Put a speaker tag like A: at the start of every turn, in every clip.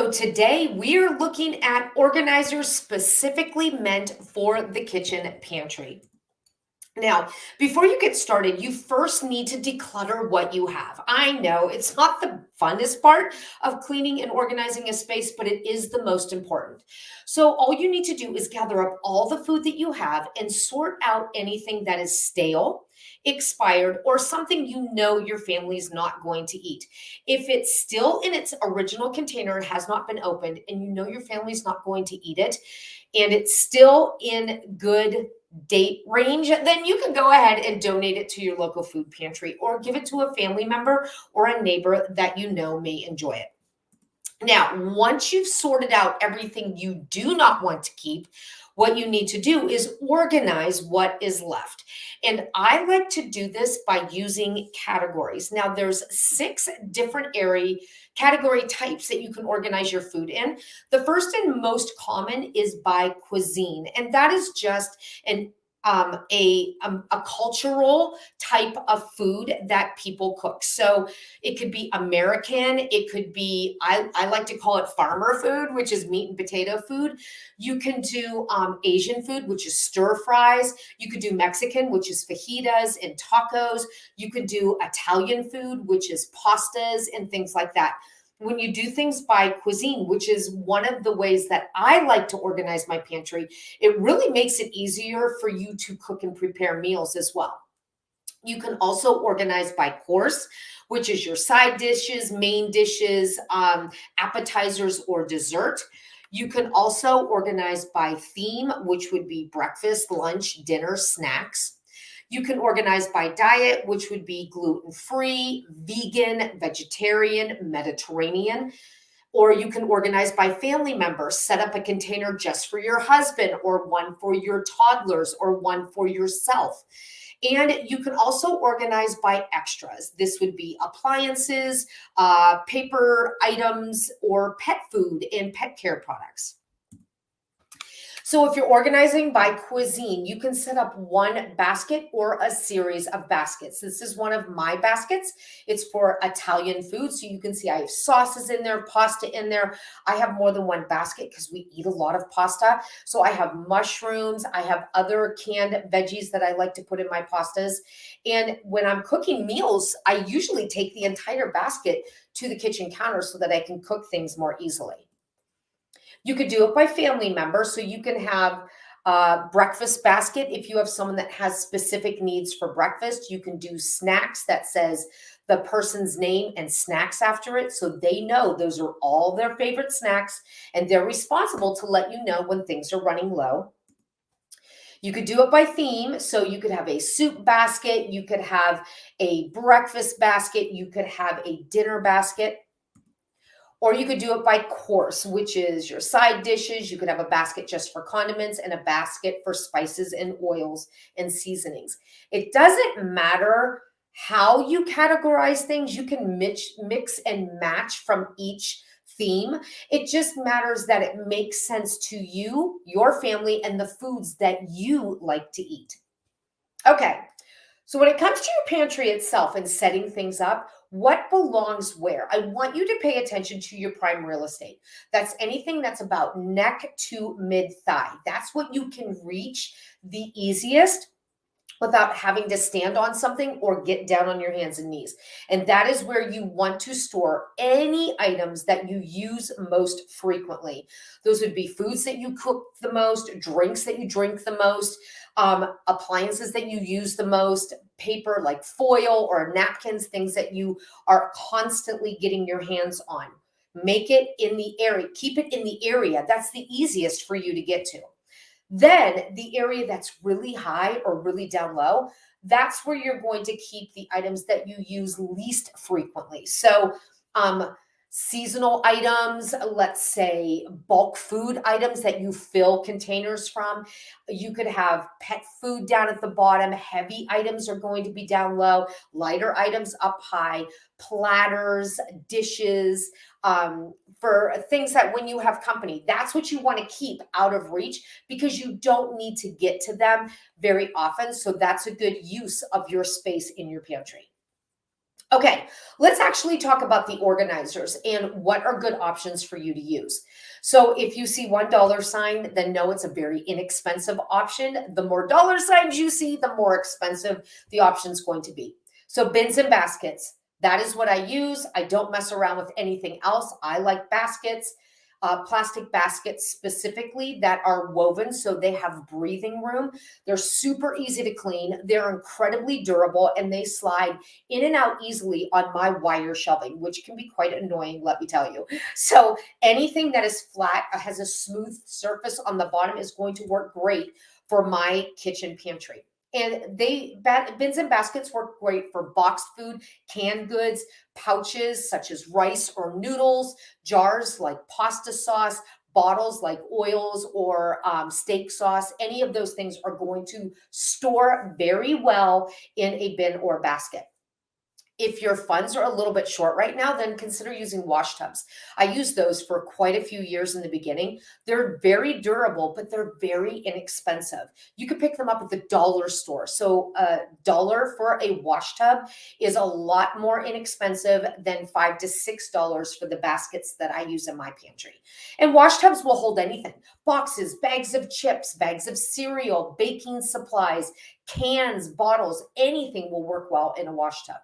A: So today we're looking at organizers specifically meant for the kitchen pantry. Now, before you get started, you first need to declutter what you have. I know it's not the funnest part of cleaning and organizing a space, but it is the most important. So, all you need to do is gather up all the food that you have and sort out anything that is stale, expired, or something you know your family is not going to eat. If it's still in its original container and has not been opened, and you know your family's not going to eat it, and it's still in good date range, then you can go ahead and donate it to your local food pantry or give it to a family member or a neighbor that you know may enjoy it. Now, once you've sorted out everything you do not want to keep, what you need to do is organize what is left. And I like to do this by using categories. Now, there's 6 different category types that you can organize your food in. The first and most common is by cuisine, and that is just a cultural type of food that people cook. So it could be American, it could be, I like to call it farmer food, which is meat and potato food. You can do Asian food, which is stir fries. You could do Mexican, which is fajitas and tacos. You could do Italian food, which is pastas and things like that. When you do things by cuisine, which is one of the ways that I like to organize my pantry, it really makes it easier for you to cook and prepare meals as well. You can also organize by course, which is your side dishes, main dishes, appetizers, or dessert. You can also organize by theme, which would be breakfast, lunch, dinner, snacks. You can organize by diet, which would be gluten-free, vegan, vegetarian, Mediterranean. Or you can organize by family members, set up a container just for your husband, or one for your toddlers, or one for yourself. And you can also organize by extras. This would be appliances, paper items, or pet food and pet care products. So if you're organizing by cuisine, you can set up one basket or a series of baskets. This is one of my baskets. It's for Italian food. So you can see I have sauces in there, pasta in there. I have more than one basket because we eat a lot of pasta. So I have mushrooms. I have other canned veggies that I like to put in my pastas. And when I'm cooking meals, I usually take the entire basket to the kitchen counter so that I can cook things more easily. You could do it by family member. So you can have a breakfast basket. If you have someone that has specific needs for breakfast, you can do snacks that says the person's name and snacks after it. So they know those are all their favorite snacks and they're responsible to let you know when things are running low. You could do it by theme. So you could have a soup basket. You could have a breakfast basket. You could have a dinner basket. Or you could do it by course, which is your side dishes. You could have a basket just for condiments and a basket for spices and oils and seasonings. It doesn't matter how you categorize things. You can mix and match from each theme. It just matters that it makes sense to you, your family, and the foods that you like to eat. Okay, so when it comes to your pantry itself and setting things up, what belongs where? I want you to pay attention to your prime real estate. That's anything that's about neck to mid-thigh. That's what you can reach the easiest without having to stand on something or get down on your hands and knees. And that is where you want to store any items that you use most frequently. Those would be foods that you cook the most, drinks that you drink the most, appliances that you use the most, paper like foil or napkins, things that you are constantly getting your hands on. Make it in the area, keep it in the area. That's the easiest for you to get to. Then the area that's really high or really down low, that's where you're going to keep the items that you use least frequently. So seasonal items, let's say bulk food items that you fill containers from. You could have pet food down at the bottom. Heavy items are going to be down low, lighter items up high, platters, dishes, for things that when you have company, that's what you want to keep out of reach because you don't need to get to them very often. So that's a good use of your space in your pantry. Okay, let's actually talk about the organizers and what are good options for you to use. So if you see $1 sign, then know it's a very inexpensive option. The more dollar signs you see, the more expensive the option is going to be. So bins and baskets, that is what I use. I don't mess around with anything else. I like baskets. Plastic baskets specifically that are woven so they have breathing room. They're super easy to clean. They're incredibly durable and they slide in and out easily on my wire shelving, which can be quite annoying, let me tell you. So anything that is flat, has a smooth surface on the bottom is going to work great for my kitchen pantry. And bins and baskets work great for boxed food, canned goods, pouches such as rice or noodles, jars like pasta sauce, bottles like oils or steak sauce. Any of those things are going to store very well in a bin or basket. If your funds are a little bit short right now, then consider using wash tubs. I used those for quite a few years in the beginning. They're very durable, but they're very inexpensive. You can pick them up at the dollar store. So $1 for a wash tub is a lot more inexpensive than $5 to $6 for the baskets that I use in my pantry. And wash tubs will hold anything: boxes, bags of chips, bags of cereal, baking supplies, cans, bottles, anything will work well in a wash tub.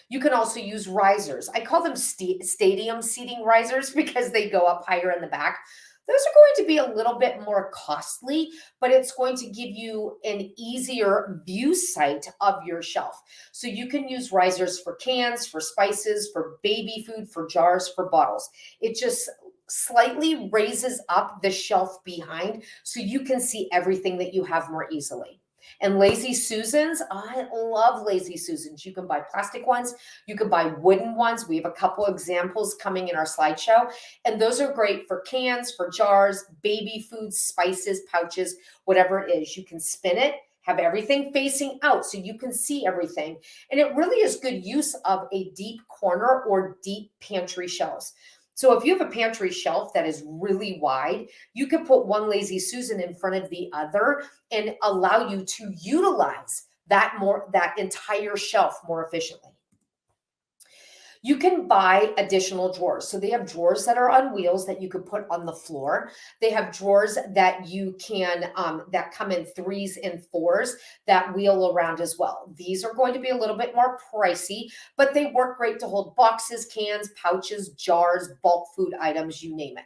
A: You can also use risers. I call them stadium seating risers because they go up higher in the back. Those are going to be a little bit more costly, but it's going to give you an easier view sight of your shelf. So you can use risers for cans, for spices, for baby food, for jars, for bottles. It just slightly raises up the shelf behind so you can see everything that you have more easily. And Lazy Susans, I love Lazy Susans. You can buy plastic ones. You can buy wooden ones. We have a couple examples coming in our slideshow. And those are great for cans, for jars, baby food, spices, pouches, whatever it is. You can spin it, have everything facing out so you can see everything. And it really is good use of a deep corner or deep pantry shelves. So if you have a pantry shelf that is really wide, you can put one Lazy Susan in front of the other and allow you to utilize that entire shelf more efficiently. You can buy additional drawers. So they have drawers that are on wheels that you can put on the floor. They have drawers that you can, that come in 3s and 4s that wheel around as well. These are going to be a little bit more pricey, but they work great to hold boxes, cans, pouches, jars, bulk food items, you name it.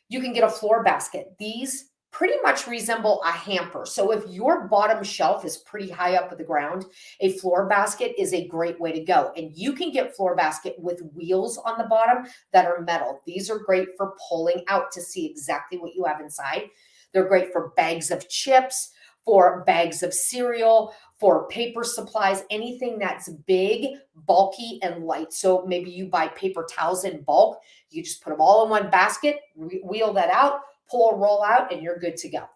A: You can get a floor basket. These pretty much resemble a hamper. So if your bottom shelf is pretty high up at the ground, a floor basket is a great way to go. And you can get floor basket with wheels on the bottom that are metal. These are great for pulling out to see exactly what you have inside. They're great for bags of chips, for bags of cereal, for paper supplies, anything that's big, bulky, and light. So maybe you buy paper towels in bulk. You just put them all in one basket, wheel that out, pull a roll out, and you're good to go.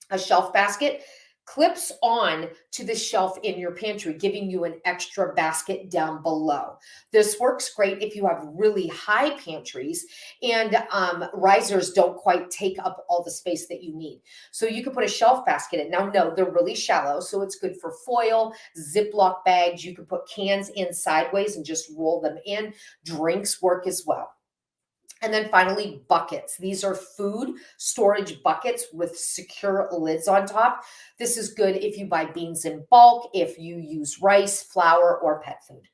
A: A shelf basket clips on to the shelf in your pantry, giving you an extra basket down below. This works great if you have really high pantries and risers don't quite take up all the space that you need. So you can put a shelf basket in. Now, no, they're really shallow, so it's good for foil, Ziploc bags. You can put cans in sideways and just roll them in. Drinks work as well. And then finally, buckets. These are food storage buckets with secure lids on top. This is good if you buy beans in bulk, if you use rice, flour, or pet food.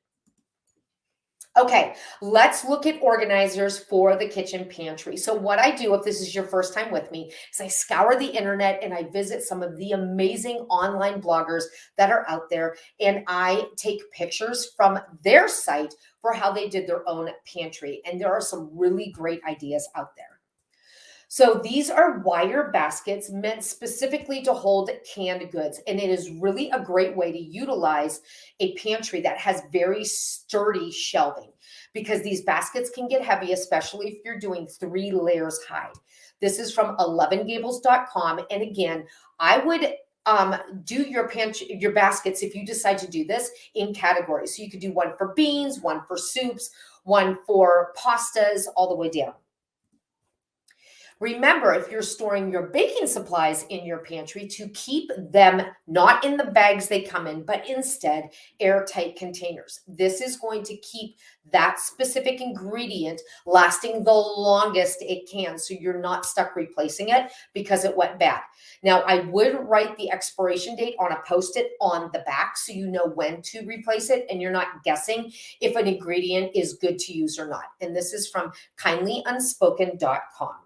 A: Okay, let's look at organizers for the kitchen pantry. So what I do, if this is your first time with me, is I scour the internet and I visit some of the amazing online bloggers that are out there, and I take pictures from their site for how they did their own pantry. And there are some really great ideas out there. So these are wire baskets meant specifically to hold canned goods. And it is really a great way to utilize a pantry that has very sturdy shelving, because these baskets can get heavy, especially if you're doing 3 layers high. This is from 11gables.com. And again, I would do your baskets, if you decide to do this, in categories. So you could do one for beans, one for soups, one for pastas, all the way down. Remember, if you're storing your baking supplies in your pantry, to keep them not in the bags they come in, but instead airtight containers. This is going to keep that specific ingredient lasting the longest it can, so you're not stuck replacing it because it went bad. Now, I would write the expiration date on a Post-it on the back so you know when to replace it and you're not guessing if an ingredient is good to use or not. And this is from kindlyunspoken.com.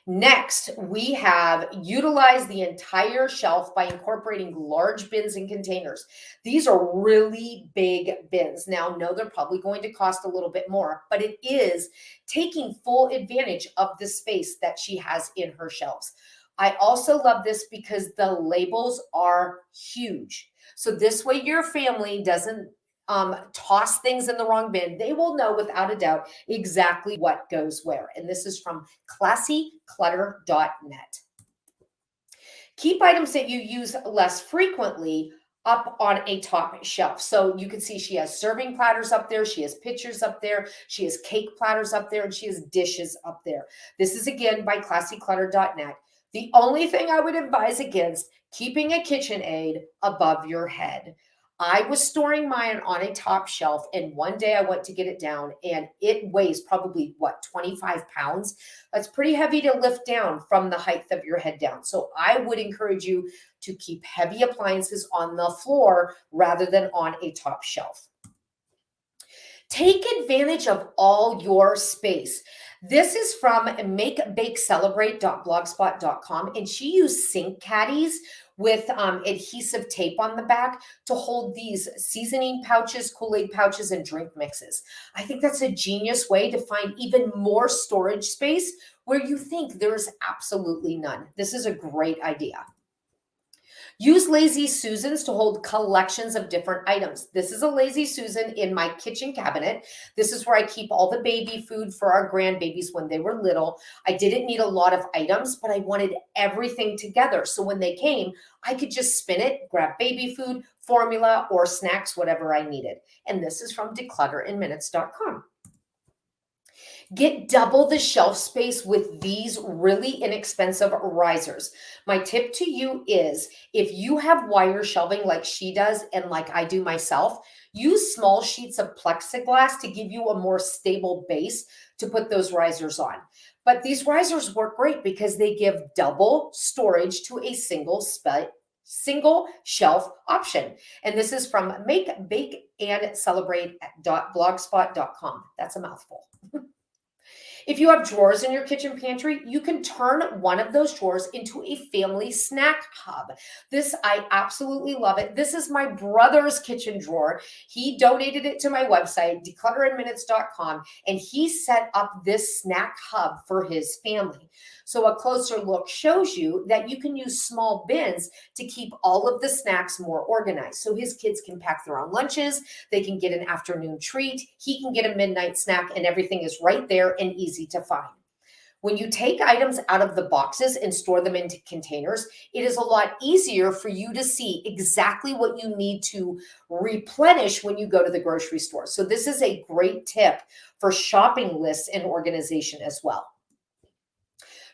A: Next, we have utilized the entire shelf by incorporating large bins and containers. These are really big bins. Now, no, they're probably going to cost a little bit more, but it is taking full advantage of the space that she has in her shelves. I also love this because the labels are huge. So this way your family doesn't toss things in the wrong bin. They will know without a doubt exactly what goes where. And this is from classyclutter.net. Keep items that you use less frequently up on a top shelf. So you can see she has serving platters up there, she has pitchers up there, she has cake platters up there, and she has dishes up there. This is again by classyclutter.net. The only thing I would advise against keeping a KitchenAid above your head. I was storing mine on a top shelf, and one day I went to get it down, and it weighs probably, 25 pounds? That's pretty heavy to lift down from the height of your head down. So I would encourage you to keep heavy appliances on the floor rather than on a top shelf. Take advantage of all your space. This is from makebakecelebrate.blogspot.com, and she used sink caddies with adhesive tape on the back to hold these seasoning pouches, Kool-Aid pouches, and drink mixes. I think that's a genius way to find even more storage space where you think there's absolutely none. This is a great idea. Use Lazy Susans to hold collections of different items. This is a Lazy Susan in my kitchen cabinet. This is where I keep all the baby food for our grandbabies when they were little. I didn't need a lot of items, but I wanted everything together. So when they came, I could just spin it, grab baby food, formula, or snacks, whatever I needed. And this is from declutterinminutes.com. Get double the shelf space with these really inexpensive risers. My tip to you is, if you have wire shelving like she does and like I do myself, use small sheets of plexiglass to give you a more stable base to put those risers on. But these risers work great because they give double storage to a single shelf option. And this is from makebakecelebrate.blogspot.com. That's a mouthful. If you have drawers in your kitchen pantry, you can turn one of those drawers into a family snack hub. This, I absolutely love it. This is my brother's kitchen drawer. He donated it to my website, declutterinminutes.com, and he set up this snack hub for his family. So a closer look shows you that you can use small bins to keep all of the snacks more organized. So his kids can pack their own lunches, they can get an afternoon treat, he can get a midnight snack, and everything is right there and easy to find. When you take items out of the boxes and store them into containers, it is a lot easier for you to see exactly what you need to replenish when you go to the grocery store. So this is a great tip for shopping lists and organization as well.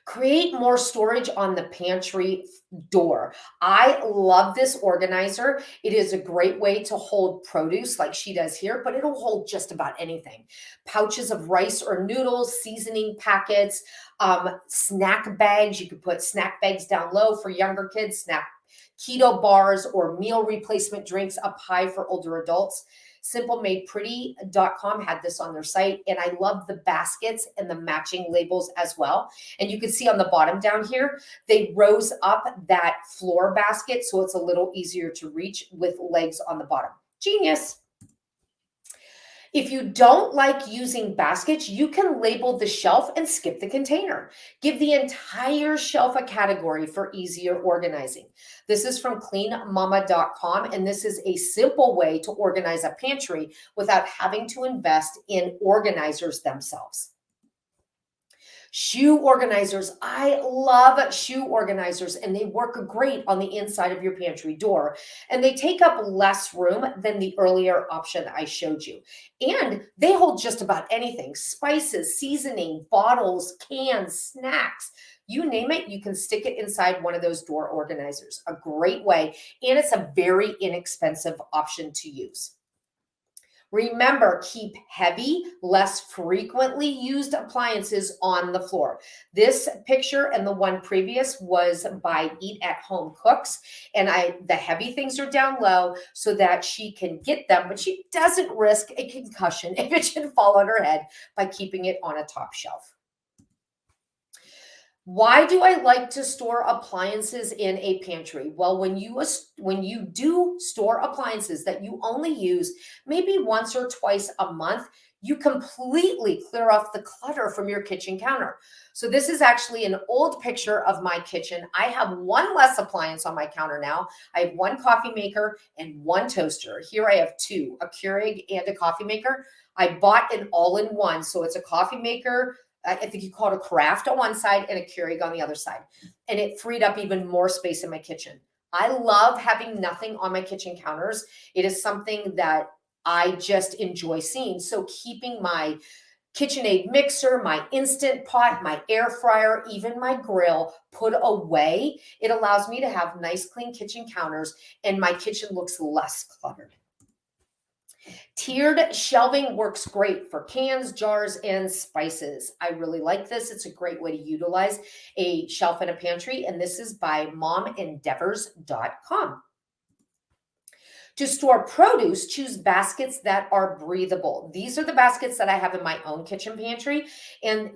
A: Create more storage on the pantry door. I love this organizer. It is a great way to hold produce like she does here, but it'll hold just about anything. Pouches of rice or noodles, seasoning packets, snack bags. You could put snack bags down low for younger kids, snack keto bars, or meal replacement drinks up high for older adults. SimpleMadePretty.com had this on their site, and I love the baskets and the matching labels as well. And you can see on the bottom down here, they rose up that floor basket so it's a little easier to reach with legs on the bottom. Genius. If you don't like using baskets, you can label the shelf and skip the container. Give the entire shelf a category for easier organizing. This is from cleanmama.com, and this is a simple way to organize a pantry without having to invest in organizers themselves. Shoe organizers. I love shoe organizers, and they work great on the inside of your pantry door, and they take up less room than the earlier option I showed you. And they hold just about anything: spices, seasoning, bottles, cans, snacks. You name it, you can stick it inside one of those door organizers. A great way, and it's a very inexpensive option to use. Remember, keep heavy, less frequently used appliances on the floor. This picture and the one previous was by Eat at Home Cooks. And the heavy things are down low so that she can get them, but she doesn't risk a concussion if it should fall on her head by keeping it on a top shelf. Why do I like to store appliances in a pantry? Well, when you do store appliances that you only use maybe once or twice a month, you completely clear off the clutter from your kitchen counter. So this is actually an old picture of my kitchen. I have one less appliance on my counter now. I have one coffee maker and one toaster. Here I have two, a Keurig and a coffee maker. I bought an all-in-one, so it's a coffee maker, I think you call it a carafe on one side and a Keurig on the other side. And it freed up even more space in my kitchen. I love having nothing on my kitchen counters. It is something that I just enjoy seeing. So keeping my KitchenAid mixer, my Instant Pot, my air fryer, even my grill put away, it allows me to have nice, clean kitchen counters, and my kitchen looks less cluttered. Tiered shelving works great for cans, jars, and spices. I really like this. It's a great way to utilize a shelf in a pantry, and this is by momendeavors.com. To store produce, choose baskets that are breathable. These are the baskets that I have in my own kitchen pantry, and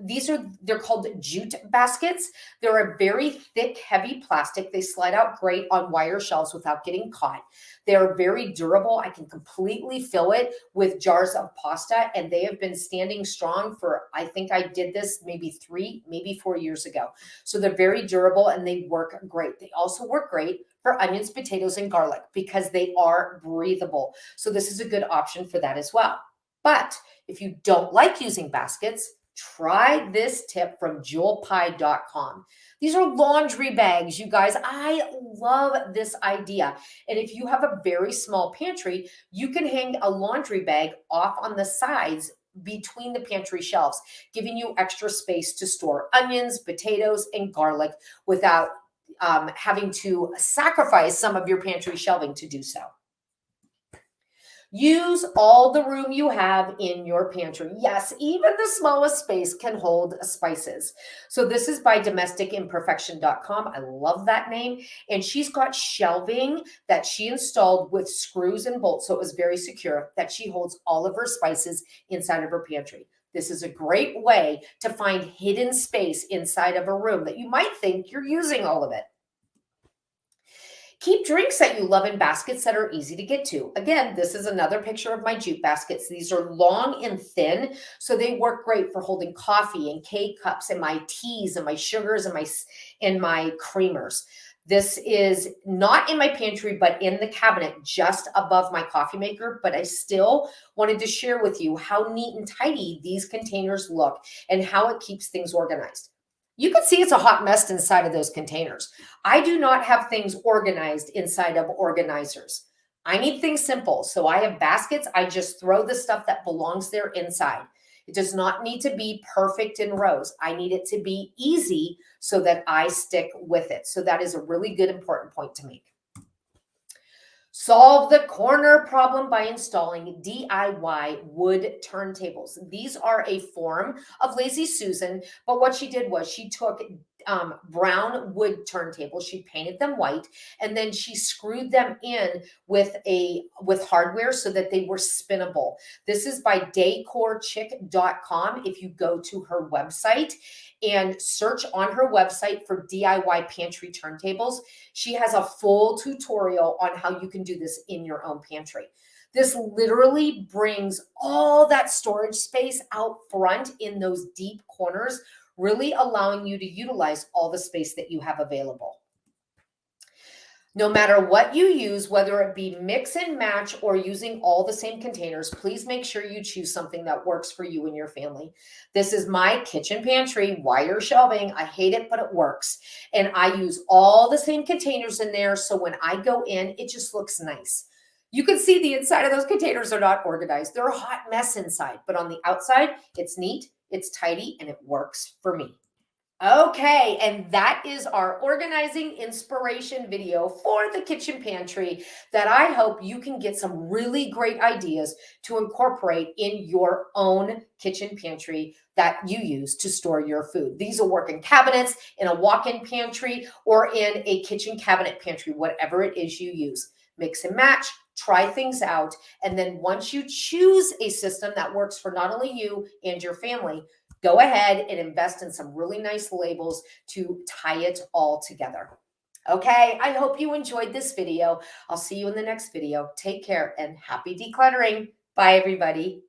A: they're called jute baskets. They're a very thick, heavy plastic. They slide out great on wire shelves without getting caught. They're very durable. I can completely fill it with jars of pasta, and they have been standing strong for, I think I did this maybe 3, maybe 4 years ago. So they're very durable and they work great. They also work great for onions, potatoes, and garlic because they are breathable. So this is a good option for that as well. But if you don't like using baskets, try this tip from jewelpie.com. These are laundry bags, you guys. I love this idea. And if you have a very small pantry, you can hang a laundry bag off on the sides between the pantry shelves, giving you extra space to store onions, potatoes, and garlic without having to sacrifice some of your pantry shelving to do so. Use all the room you have in your pantry. Yes, even the smallest space can hold spices. So this is by domesticimperfection.com. I love that name. And she's got shelving that she installed with screws and bolts, so it was very secure, that she holds all of her spices inside of her pantry. This is a great way to find hidden space inside of a room that you might think you're using all of it. Keep drinks that you love in baskets that are easy to get to. Again, this is another picture of my jute baskets. These are long and thin, so they work great for holding coffee and K-cups and my teas and my sugars and my creamers. This is not in my pantry, but in the cabinet just above my coffee maker. But I still wanted to share with you how neat and tidy these containers look and how it keeps things organized. You can see it's a hot mess inside of those containers. I do not have things organized inside of organizers. I need things simple. So I have baskets. I just throw the stuff that belongs there inside. It does not need to be perfect in rows. I need it to be easy so that I stick with it. So that is a really good, important point to make. Solve the corner problem by installing DIY wood turntables. These are a form of Lazy Susan, but what she did was she took brown wood turntables, she painted them white, and then she screwed them in with hardware so that they were spinnable. This is by decorchick.com. If you go to her website and search on her website for DIY pantry turntables, she has a full tutorial on how you can do this in your own pantry. This literally brings all that storage space out front in those deep corners, really allowing you to utilize all the space that you have available. No matter what you use, whether it be mix and match or using all the same containers, please make sure you choose something that works for you and your family. This is my kitchen pantry wire shelving. I hate it, but it works. And I use all the same containers in there. So when I go in, it just looks nice. You can see the inside of those containers are not organized. They're a hot mess inside, but on the outside, it's neat, it's tidy, and it works for me. Okay, and that is our organizing inspiration video for the kitchen pantry that I hope you can get some really great ideas to incorporate in your own kitchen pantry that you use to store your food. These will work in cabinets, in a walk-in pantry, or in a kitchen cabinet pantry, whatever it is you use. Mix and match, try things out, and then once you choose a system that works for not only you and your family, go ahead and invest in some really nice labels to tie it all together. Okay, I hope you enjoyed this video. I'll see you in the next video. Take care and happy decluttering. Bye, everybody.